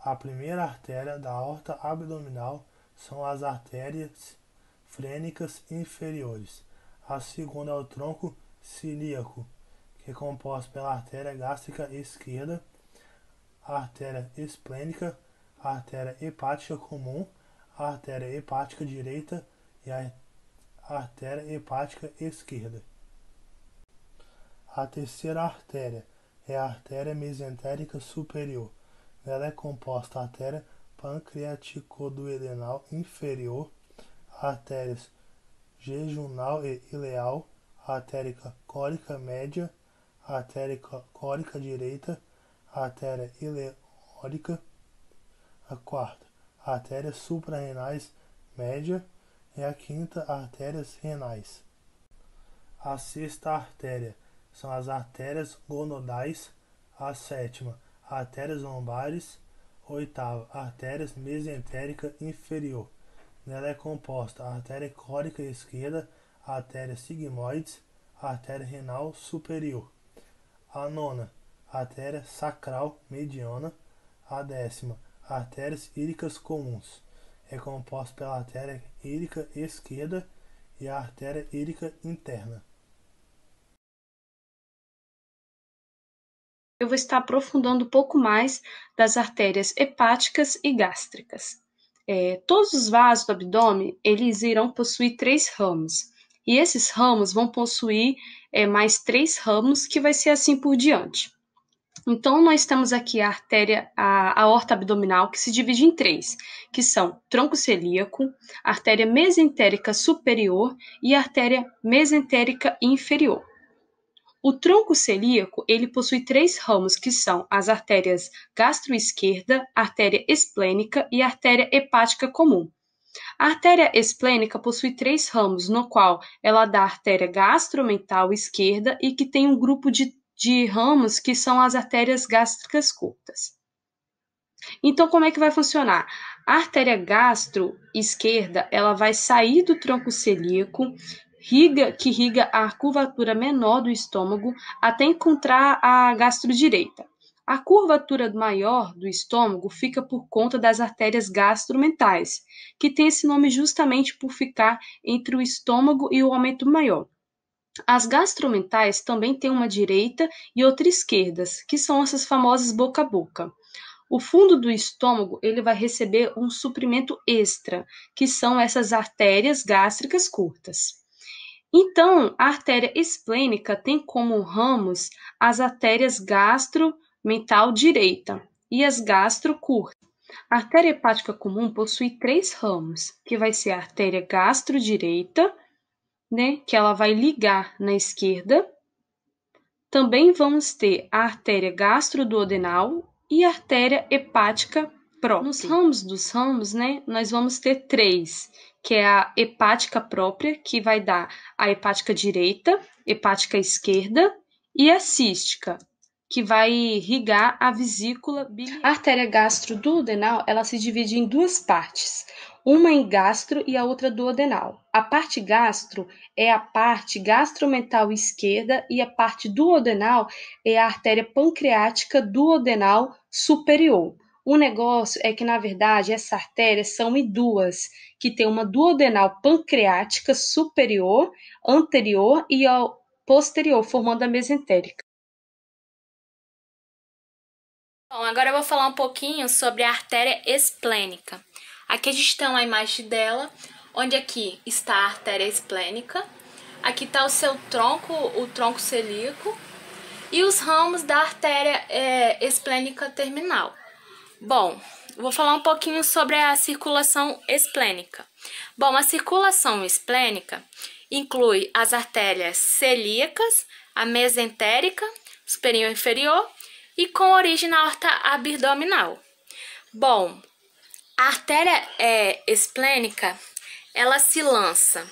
A primeira artéria da aorta abdominal são as artérias frênicas inferiores. A segunda é o tronco cilíaco, que é composto pela artéria gástrica esquerda, a artéria esplênica, a artéria hepática comum, a artéria hepática direita e a artéria hepática esquerda. A terceira artéria é a artéria mesentérica superior. Ela é composta da artéria pancreaticoduodenal inferior, artérias jejunal e ileal, artéria córica média, artéria córica direita, artéria ileórica. A quarta, artérias suprarrenais média, e a quinta, artérias renais. A sexta artéria são as artérias gonodais, a sétima, artérias lombares, oitava, artérias mesentérica inferior. Nela é composta a artéria córica esquerda, a artéria sigmoides, a artéria renal superior. A nona, artéria sacral mediana. A décima, artérias ílicas comuns. É composta pela artéria ílica esquerda e a artéria ílica interna. Eu vou estar aprofundando um pouco mais das artérias hepáticas e gástricas. Todos os vasos do abdômen, eles irão possuir 3 ramos. E esses ramos vão possuir mais 3 ramos, que vai ser assim por diante. Então, nós temos aqui a aorta abdominal, que se divide em 3, que são tronco celíaco, artéria mesentérica superior e artéria mesentérica inferior. O tronco celíaco, ele possui 3 ramos, que são as artérias gastroesquerda, artéria esplênica e artéria hepática comum. A artéria esplênica possui 3 ramos, no qual ela dá a artéria gastromental esquerda e que tem um grupo de ramos que são as artérias gástricas curtas. Então, como é que vai funcionar? A artéria gastro-esquerda, ela vai sair do tronco celíaco, que irriga a curvatura menor do estômago, até encontrar a gastro-direita. A curvatura maior do estômago fica por conta das artérias gastromentais, que tem esse nome justamente por ficar entre o estômago e o aumento maior. As gastromentais também têm uma direita e outra esquerda, que são essas famosas boca a boca. O fundo do estômago, ele vai receber um suprimento extra, que são essas artérias gástricas curtas. Então, a artéria esplênica tem como ramos as artérias gastromental direita e as gastro curta. A artéria hepática comum possui 3 ramos, que vai ser a artéria gastro direita, que ela vai ligar na esquerda. Também vamos ter a artéria gastroduodenal e a artéria hepática própria. Nos ramos dos ramos, nós vamos ter 3, que é a hepática própria, que vai dar a hepática direita, hepática esquerda, e a cística, que vai irrigar a vesícula biliar. A artéria gastroduodenal, ela se divide em 2 partes, uma em gastro e a outra duodenal. A parte gastro é a parte gastromental esquerda e a parte duodenal é a artéria pancreática duodenal superior. O negócio é que, na verdade, essas artérias são em 2, que tem uma duodenal pancreática superior, anterior e posterior, formando a mesentérica. Bom, agora eu vou falar um pouquinho sobre a artéria esplênica. Aqui a gente tem uma imagem dela, onde aqui está a artéria esplênica, aqui está o seu tronco, o tronco celíaco, e os ramos da artéria esplênica terminal. Bom, vou falar um pouquinho sobre a circulação esplênica. Bom, a circulação esplênica inclui as artérias celíacas, a mesentérica, superior e inferior, e com origem na aorta abdominal. Bom, a artéria esplênica, ela se lança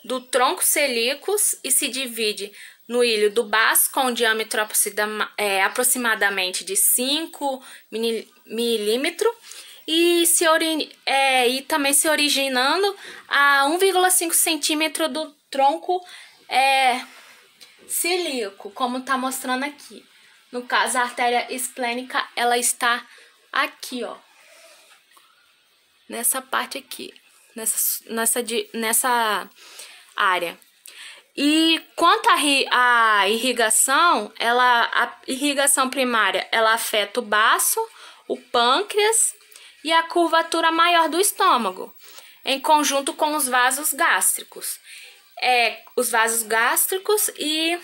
do tronco celíaco e se divide no ilho do baço, com um diâmetro aproximadamente de 5 milímetros, e também se originando a 1,5 centímetro do tronco celíaco, como está mostrando aqui. No caso, a artéria esplênica, ela está aqui, ó. Nessa parte aqui, nessa área. E quanto à irrigação, a irrigação primária, ela afeta o baço, o pâncreas e a curvatura maior do estômago, em conjunto com os vasos gástricos. Os vasos gástricos e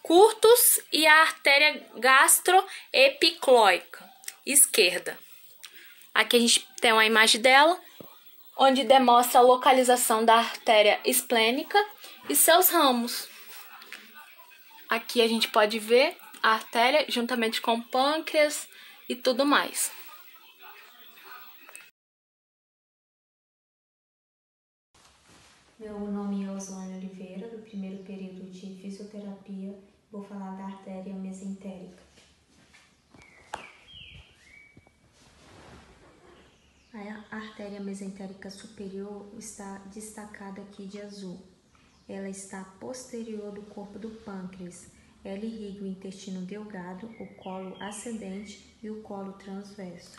curtos e a artéria gastroepiclóica esquerda. Aqui a gente tem uma imagem dela, onde demonstra a localização da artéria esplênica e seus ramos. Aqui a gente pode ver a artéria juntamente com o pâncreas e tudo mais. Meu nome é Oslane Oliveira, do primeiro período de fisioterapia. Vou falar da artéria mesentérica. A artéria mesentérica superior está destacada aqui de azul. Ela está posterior do corpo do pâncreas. Ela irriga o intestino delgado, o colo ascendente e o colo transverso.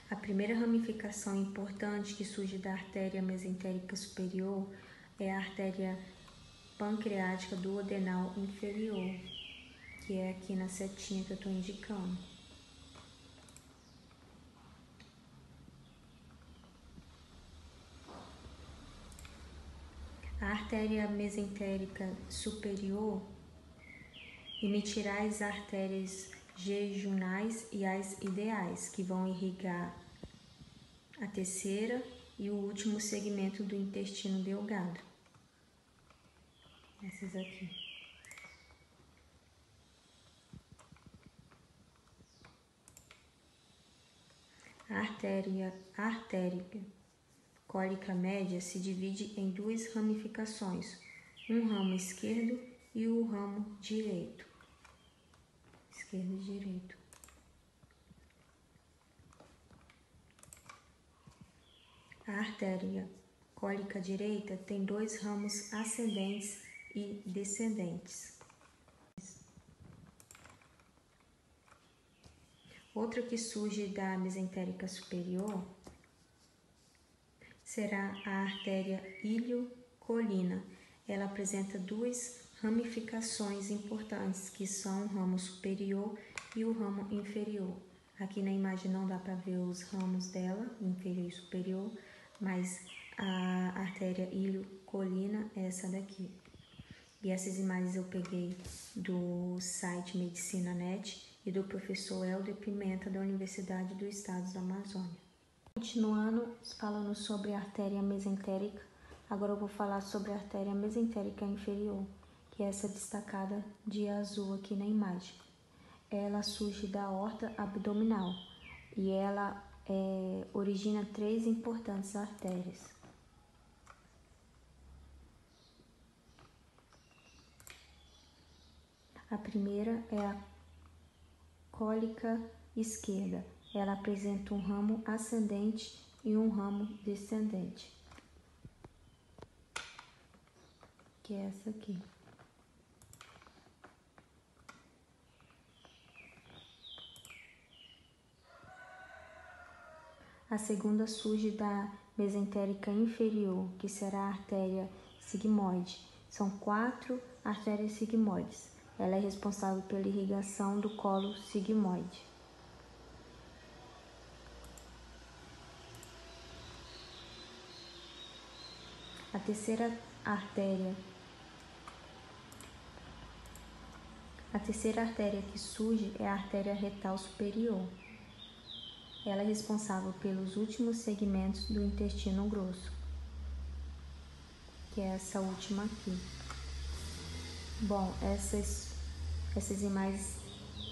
A primeira ramificação importante que surge da artéria mesentérica superior é a artéria pancreática duodenal inferior, que é aqui na setinha que eu estou indicando. A artéria mesentérica superior emitirá as artérias jejunais e as ideais, que vão irrigar a terceira e o último segmento do intestino delgado. Essas aqui. A artéria cólica média se divide em duas ramificações, um ramo esquerdo e o ramo direito. Esquerdo e direito. A artéria cólica direita tem dois ramos ascendentes e descendentes. Outra que surge da mesentérica superior será a artéria iliocolina. Ela apresenta duas ramificações importantes, que são o ramo superior e o ramo inferior. Aqui na imagem não dá para ver os ramos dela, inferior e superior, mas a artéria iliocolina é essa daqui. E essas imagens eu peguei do site Medicina Net e do professor Helder Pimenta, da Universidade do Estado do Amazônia. Continuando falando sobre a artéria mesentérica, agora eu vou falar sobre a artéria mesentérica inferior, que é essa destacada de azul aqui na imagem. Ela surge da aorta abdominal e ela origina três importantes artérias. A primeira é a cólica esquerda. Ela apresenta um ramo ascendente e um ramo descendente, que é essa aqui. A segunda surge da mesentérica inferior, que será a artéria sigmoide. São 4 artérias sigmoides. Ela é responsável pela irrigação do colo sigmoide. A terceira artéria que surge é a artéria retal superior. Ela é responsável pelos últimos segmentos do intestino grosso, que é essa última aqui. Bom, essas imagens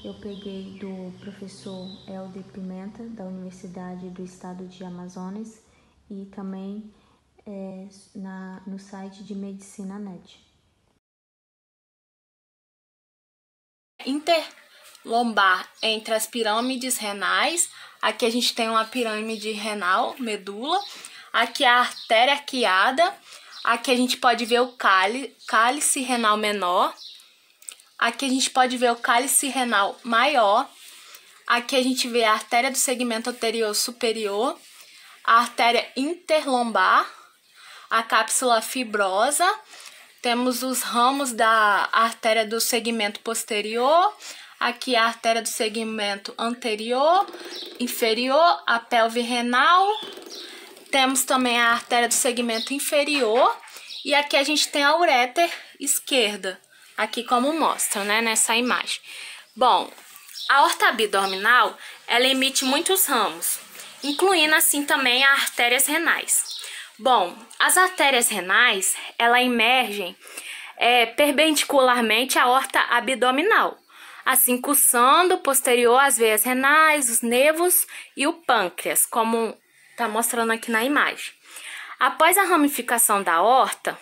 eu peguei do professor Helder Pimenta, da Universidade do Estado de Amazonas, e também no site de Medicina Net. Interlombar entre as pirâmides renais. Aqui a gente tem uma pirâmide renal, medula. Aqui a artéria arqueada. Aqui a gente pode ver o cálice renal menor. Aqui a gente pode ver o cálice renal maior. Aqui a gente vê a artéria do segmento anterior superior, a artéria interlombar, a cápsula fibrosa, temos os ramos da artéria do segmento posterior, aqui a artéria do segmento anterior, inferior, a pelve renal, temos também a artéria do segmento inferior, e aqui a gente tem a uréter esquerda, aqui como mostra, né, nessa imagem. Bom, a aorta abdominal, ela emite muitos ramos, incluindo assim também as artérias renais. Bom, as artérias renais, elas emergem perpendicularmente à aorta abdominal, assim cursando posterior às veias renais, os nervos e o pâncreas, como está mostrando aqui na imagem. Após a ramificação da aorta,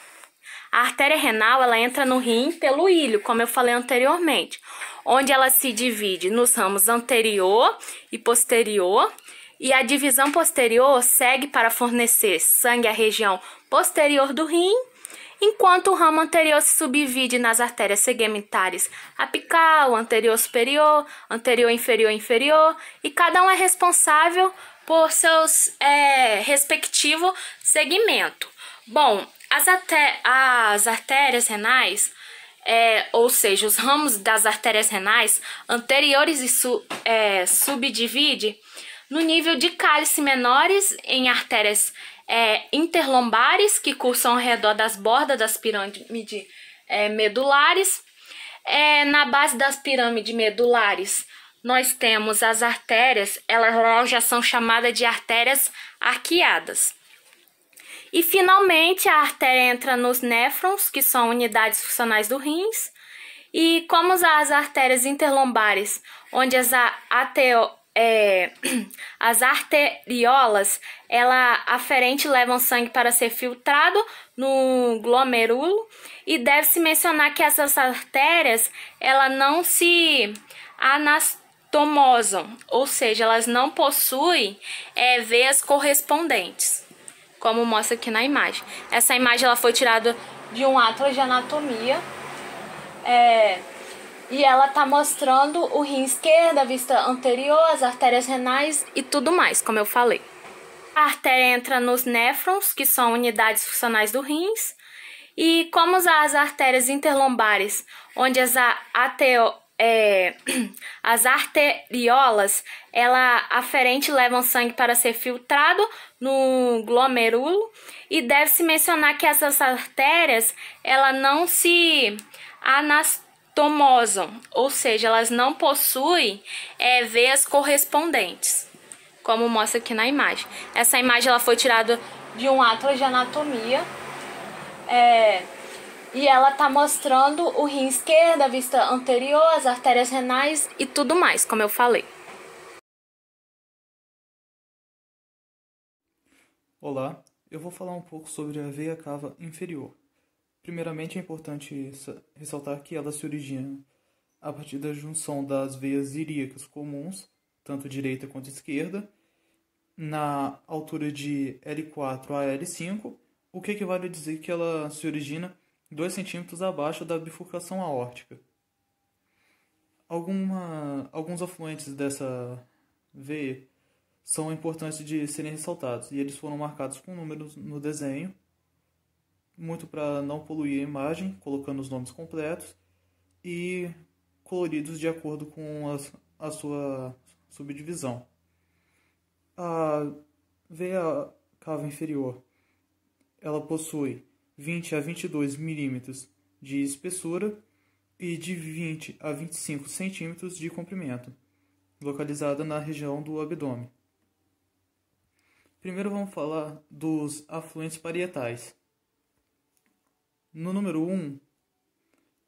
a artéria renal ela entra no rim pelo ilho, como eu falei anteriormente, onde ela se divide nos ramos anterior e posterior, e a divisão posterior segue para fornecer sangue à região posterior do rim, enquanto o ramo anterior se subdivide nas artérias segmentares apical, anterior superior, anterior inferior inferior, e cada um é responsável por seus respectivo segmento. Bom, as artérias renais, ou seja, os ramos das artérias renais anteriores e subdivide no nível de cálice menores em artérias interlombares que cursam ao redor das bordas das pirâmides medulares. Na base das pirâmides medulares, nós temos as artérias, elas já são chamadas de artérias arqueadas. E, finalmente, a artéria entra nos néfrons, que são unidades funcionais do rins. E como as artérias interlombares, onde as arteriolas, ela aferente levam sangue para ser filtrado no glomérulo. E deve-se mencionar que essas artérias, elas não se anastomosam, ou seja, elas não possuem veias correspondentes, como mostra aqui na imagem. Essa imagem ela foi tirada de um atlas de anatomia, e ela está mostrando o rim esquerdo, a vista anterior, as artérias renais e tudo mais, como eu falei. A artéria entra nos néfrons, que são unidades funcionais do rins, e como as artérias interlombares, onde as arteriolas, ela aferente levam sangue para ser filtrado no glomérulo, e deve-se mencionar que essas artérias, elas não se anastomosam, ou seja, elas não possuem veias correspondentes, como mostra aqui na imagem. Essa imagem ela foi tirada de um atlas de anatomia, e ela está mostrando o rim esquerdo, a vista anterior, as artérias renais e tudo mais, como eu falei. Olá, eu vou falar um pouco sobre a veia cava inferior. Primeiramente, é importante ressaltar que ela se origina a partir da junção das veias ilíacas comuns, tanto direita quanto esquerda, na altura de L4 a L5, o que equivale a dizer que ela se origina 2 centímetros abaixo da bifurcação aórtica. Alguns afluentes dessa veia são importantes de serem ressaltados, e eles foram marcados com números no desenho, muito para não poluir a imagem, colocando os nomes completos, e coloridos de acordo com a sua subdivisão. A veia cava inferior, ela possui 20 a 22 milímetros de espessura e de 20 a 25 centímetros de comprimento, localizada na região do abdômen. Primeiro vamos falar dos afluentes parietais. No número 1,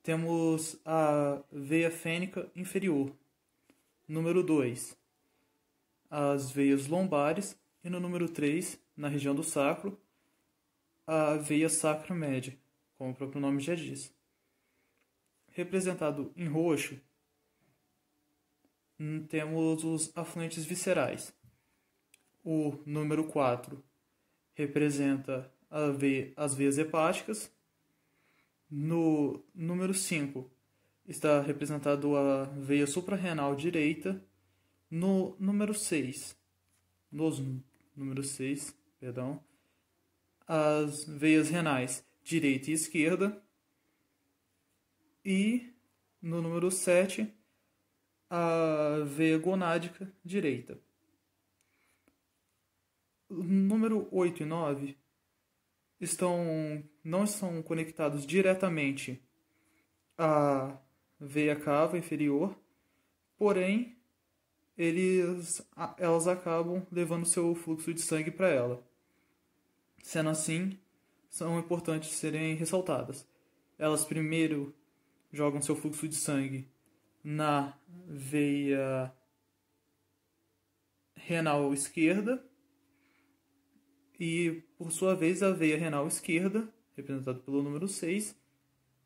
temos a veia fênica inferior. Número 2, as veias lombares. E no número 3, na região do sacro, a veia sacra média, como o próprio nome já diz. Representado em roxo, temos os afluentes viscerais. O número 4 representa as veias hepáticas. No número 5 está representado a veia suprarrenal direita. No número 6, nos números 6, perdão, as veias renais direita e esquerda. E no número 7, a veia gonádica direita. Número 8 e 9 não estão conectados diretamente à veia cava inferior, porém elas acabam levando seu fluxo de sangue para ela. Sendo assim, são importantes serem ressaltadas. Elas primeiro jogam seu fluxo de sangue na veia renal esquerda e, por sua vez, a veia renal esquerda, representada pelo número 6,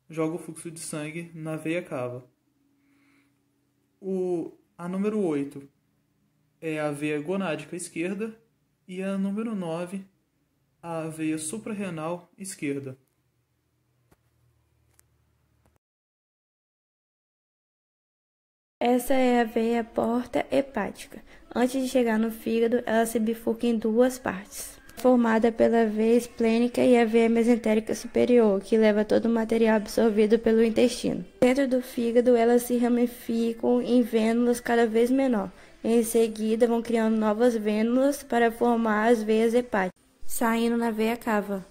joga o fluxo de sangue na veia cava. A número 8 é a veia gonádica esquerda e a número 9 a veia suprarrenal esquerda. Essa é a veia porta hepática. Antes de chegar no fígado, ela se bifurca em duas partes, formada pela veia esplênica e a veia mesentérica superior, que leva todo o material absorvido pelo intestino. Dentro do fígado, elas se ramificam em vênulas cada vez menor. Em seguida, vão criando novas vênulas para formar as veias hepáticas, saindo na veia cava.